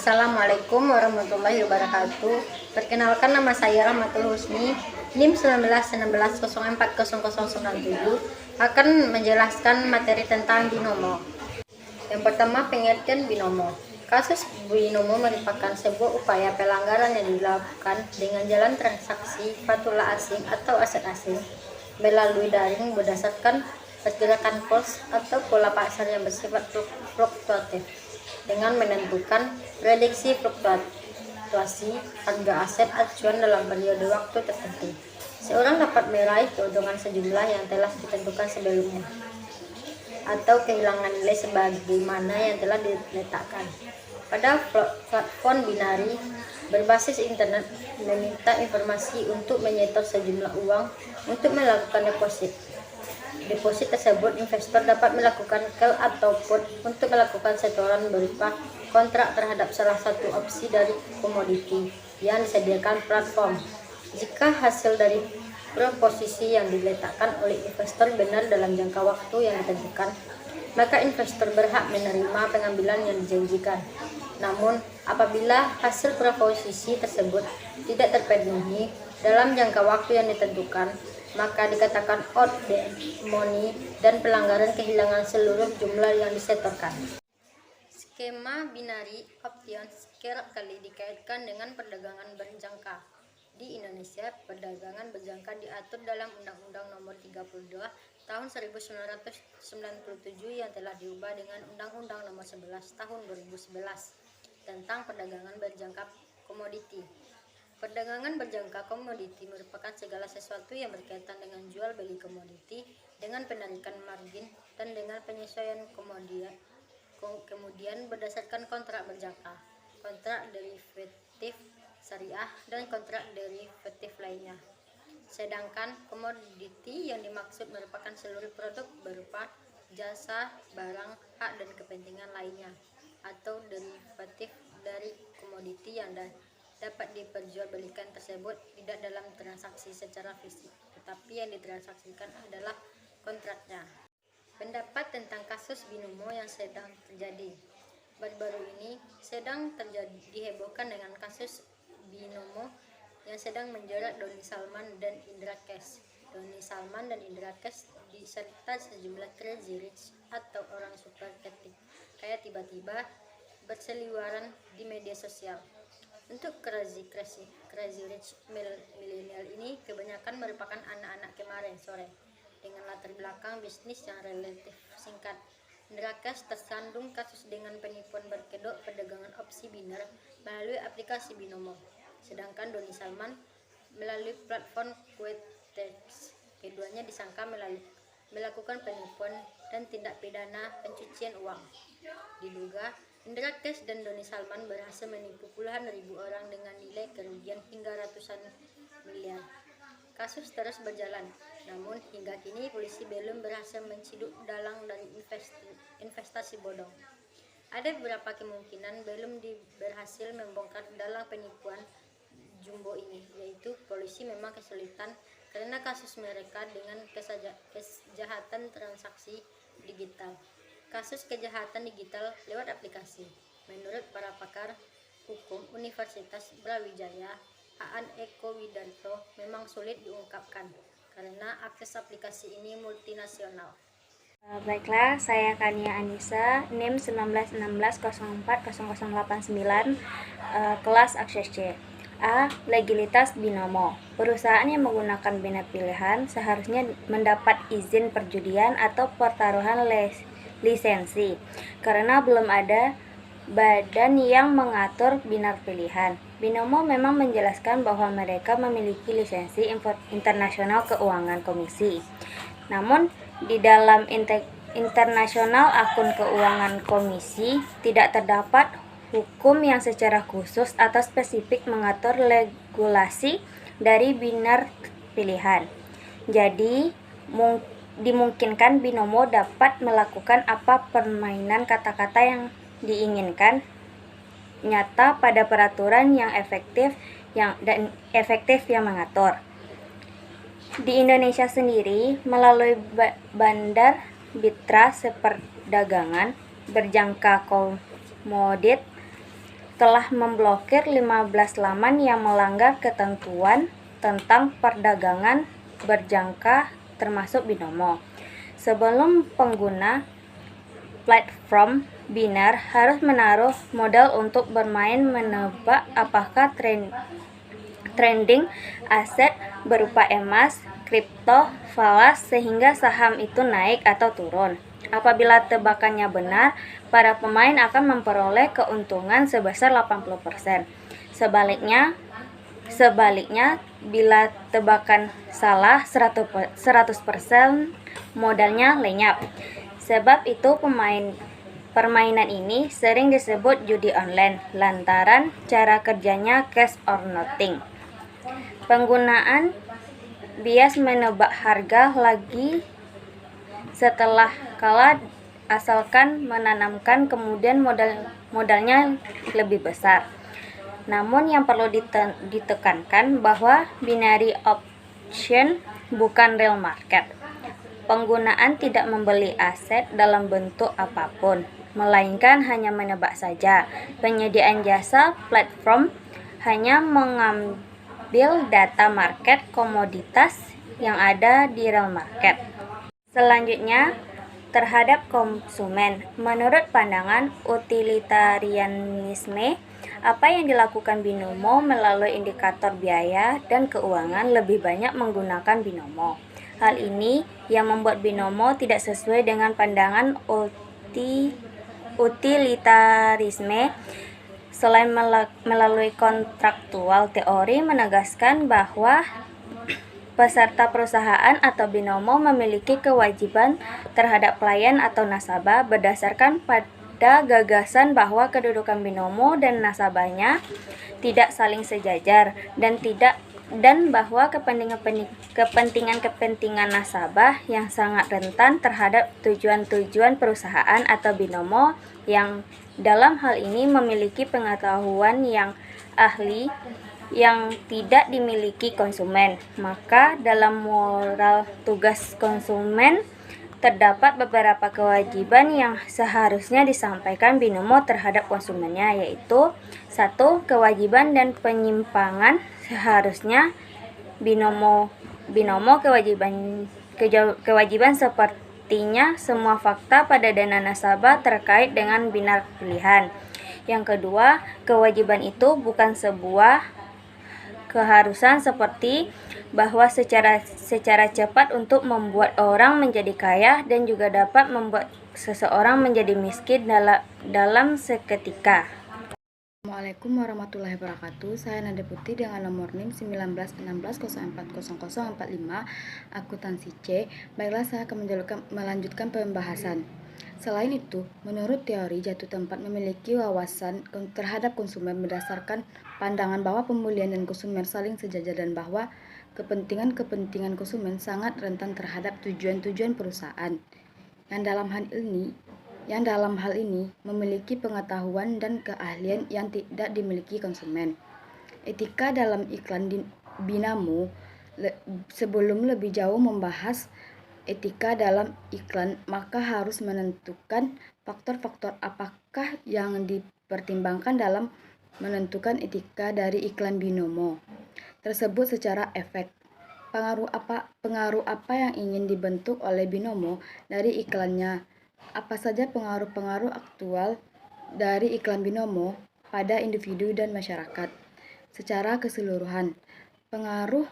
Assalamualaikum warahmatullahi wabarakatuh. Perkenalkan, nama saya Rahmatul Husni, NIM 19/040097, akan menjelaskan materi tentang binomo. Yang pertama, pengertian binomo. Kasus binomo merupakan sebuah upaya pelanggaran yang dilakukan dengan jalan transaksi fatula asing atau aset asing melalui daring berdasarkan pergerakan kurs atau pola pasar yang bersifat fluktuatif, dengan menentukan prediksi fluktuasi harga aset acuan dalam periode waktu tertentu. Seorang dapat meraih keuntungan sejumlah yang telah ditentukan sebelumnya, atau kehilangan nilai sebagaimana yang telah diletakkan. Pada platform binari berbasis internet meminta informasi untuk menyetor sejumlah uang untuk melakukan deposit. Deposit tersebut, investor dapat melakukan call atau put untuk melakukan setoran berupa kontrak terhadap salah satu opsi dari komoditi yang disediakan platform. Jika hasil dari proposisi yang diletakkan oleh investor benar dalam jangka waktu yang ditentukan, maka investor berhak menerima pengambilan yang dijanjikan. Namun, apabila hasil proposisi tersebut tidak terpenuhi dalam jangka waktu yang ditentukan, maka dikatakan out the money dan pelanggaran kehilangan seluruh jumlah yang disetorkan. Skema binari options kerap kali dikaitkan dengan perdagangan berjangka. Di Indonesia, perdagangan berjangka diatur dalam Undang-Undang Nomor 32 Tahun 1997 yang telah diubah dengan Undang-Undang Nomor 11 Tahun 2011 tentang perdagangan berjangka komoditi. Perdagangan berjangka komoditi merupakan segala sesuatu yang berkaitan dengan jual beli komoditi dengan penarikan margin dan dengan penyesuaian kemudian berdasarkan kontrak berjangka, kontrak derivatif syariah, dan kontrak derivatif lainnya. Sedangkan komoditi yang dimaksud merupakan seluruh produk berupa jasa, barang, hak, dan kepentingan lainnya, atau derivatif dari komoditi yang dapat diperjualbelikan tersebut tidak dalam transaksi secara fisik, tetapi yang ditransaksikan adalah kontraknya. Pendapat tentang kasus binomo yang sedang terjadi. Baru-baru ini sedang dihebohkan dengan kasus binomo yang sedang menjerat Doni Salman dan Indra Kesh. Doni Salman dan Indra Kesh diserta sejumlah crazy rich atau orang super kaya tiba-tiba berseliweran di media sosial. Untuk crazy rich milenial ini kebanyakan merupakan anak-anak kemarin sore dengan latar belakang bisnis yang relatif singkat. Indra Kesh tersandung kasus dengan penipuan berkedok perdagangan opsi binar melalui aplikasi binomo, sedangkan Doni Salman melalui platform Quotex. Keduanya disangka melakukan penipuan dan tindak pidana pencucian uang. Diduga Indra Kesh dan Doni Salman berhasil menipu puluhan ribu orang dengan nilai kerugian hingga ratusan miliar. Kasus terus berjalan, namun hingga kini polisi belum berhasil menciduk dalang dari investasi bodong. Ada beberapa kemungkinan belum berhasil membongkar dalang penipuan jumbo ini, yaitu polisi memang kesulitan karena kasus mereka dengan kejahatan transaksi digital. Kasus kejahatan digital lewat aplikasi. Menurut para pakar hukum Universitas Brawijaya, Aan Eko Widarto, memang sulit diungkapkan karena akses aplikasi ini multinasional. Baiklah, saya Kania Anissa, NIM 1916040089, kelas akses C. A. Legalitas binomo. Perusahaan yang menggunakan bina pilihan seharusnya mendapat izin perjudian atau pertaruhan lisensi, karena belum ada badan yang mengatur binar pilihan. Binomo memang menjelaskan bahwa mereka memiliki lisensi internasional keuangan komisi. Namun, di dalam internasional akun keuangan komisi tidak terdapat hukum yang secara khusus atau spesifik mengatur regulasi dari binar pilihan. Jadi, dimungkinkan binomo dapat melakukan apa permainan kata-kata yang diinginkan nyata pada peraturan yang efektif yang mengatur. Di Indonesia sendiri, melalui bandar mitra seperdagangan berjangka komodit telah memblokir 15 laman yang melanggar ketentuan tentang perdagangan berjangka termasuk binomo. Sebelum pengguna platform Binar harus menaruh modal untuk bermain menebak apakah trending aset berupa emas, kripto, falas sehingga saham itu naik atau turun. Apabila tebakannya benar, para pemain akan memperoleh keuntungan sebesar 80%. Sebaliknya, bila tebakan salah 100% modalnya lenyap. Sebab itu permainan ini sering disebut judi online lantaran cara kerjanya cash or nothing. Penggunaan bias menebak harga lagi setelah kalah asalkan menanamkan kemudian modalnya lebih besar. Namun yang perlu ditekankan bahwa binary option bukan real market. Penggunaan tidak membeli aset dalam bentuk apapun, melainkan hanya menebak saja. Penyediaan jasa platform hanya mengambil data market komoditas yang ada di real market. Selanjutnya, terhadap konsumen. Menurut pandangan utilitarianisme, apa yang dilakukan binomo melalui indikator biaya dan keuangan lebih banyak menggunakan binomo. Hal ini yang membuat binomo tidak sesuai dengan pandangan utilitarisme. Selain melalui kontraktual, teori menegaskan bahwa peserta perusahaan atau binomo memiliki kewajiban terhadap klien atau nasabah berdasarkan pada gagasan bahwa kedudukan binomo dan nasabahnya tidak saling sejajar dan bahwa kepentingan nasabah yang sangat rentan terhadap tujuan-tujuan perusahaan atau binomo yang dalam hal ini memiliki pengetahuan yang ahli yang tidak dimiliki konsumen. Maka dalam moral tugas konsumen terdapat beberapa kewajiban yang seharusnya disampaikan binomo terhadap konsumennya, yaitu 1. Kewajiban dan penyimpangan. Seharusnya binomo kewajiban sepertinya semua fakta pada dana nasabah terkait dengan binar pilihan. Yang kedua, kewajiban itu bukan sebuah keharusan seperti bahwa secara cepat untuk membuat orang menjadi kaya dan juga dapat membuat seseorang menjadi miskin dalam seketika. Assalamualaikum warahmatullahi wabarakatuh. Saya Nada Putri dengan nomor NIM 1916040045 akuntansi C. Baiklah, saya akan melanjutkan pembahasan. Selain itu, menurut teori jatuh tempat memiliki wawasan terhadap konsumen berdasarkan pandangan bahwa pembelian dan konsumen saling sejajar dan bahwa kepentingan konsumen sangat rentan terhadap tujuan-tujuan perusahaan. Yang dalam hal ini memiliki pengetahuan dan keahlian yang tidak dimiliki konsumen. Etika dalam iklan binomo. Sebelum lebih jauh membahas etika dalam iklan, maka harus menentukan faktor-faktor apakah yang dipertimbangkan dalam menentukan etika dari iklan binomo tersebut secara efek. Pengaruh apa yang ingin dibentuk oleh binomo dari iklannya? Apa saja pengaruh-pengaruh aktual dari iklan binomo pada individu dan masyarakat? Secara keseluruhan, pengaruh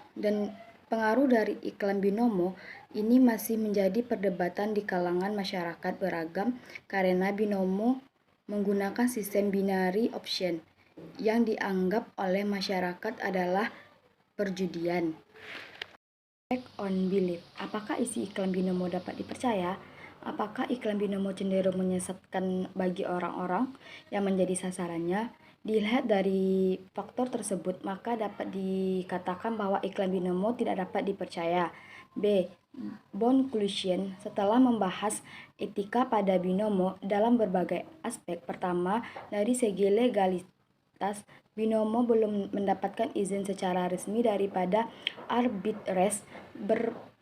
dari iklan binomo ini masih menjadi perdebatan di kalangan masyarakat beragam karena binomo menggunakan sistem binary option yang dianggap oleh masyarakat adalah perjudian. Check on belief. Apakah isi iklan binomo dapat dipercaya? Apakah iklan binomo cenderung menyesatkan bagi orang-orang yang menjadi sasarannya? Dilihat dari faktor tersebut, maka dapat dikatakan bahwa iklan binomo tidak dapat dipercaya. B. Conclusion. Setelah membahas etika pada binomo dalam berbagai aspek, pertama, dari segi legalitas, binomo belum mendapatkan izin secara resmi daripada arbitrase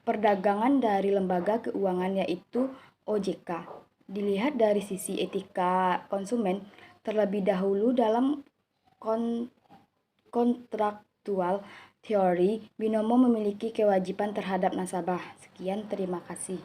perdagangan dari lembaga keuangan yaitu OJK. Dilihat dari sisi etika konsumen, Terlebih dahulu dalam kontraktual teori, binomo memiliki kewajiban terhadap nasabah. Sekian, terima kasih.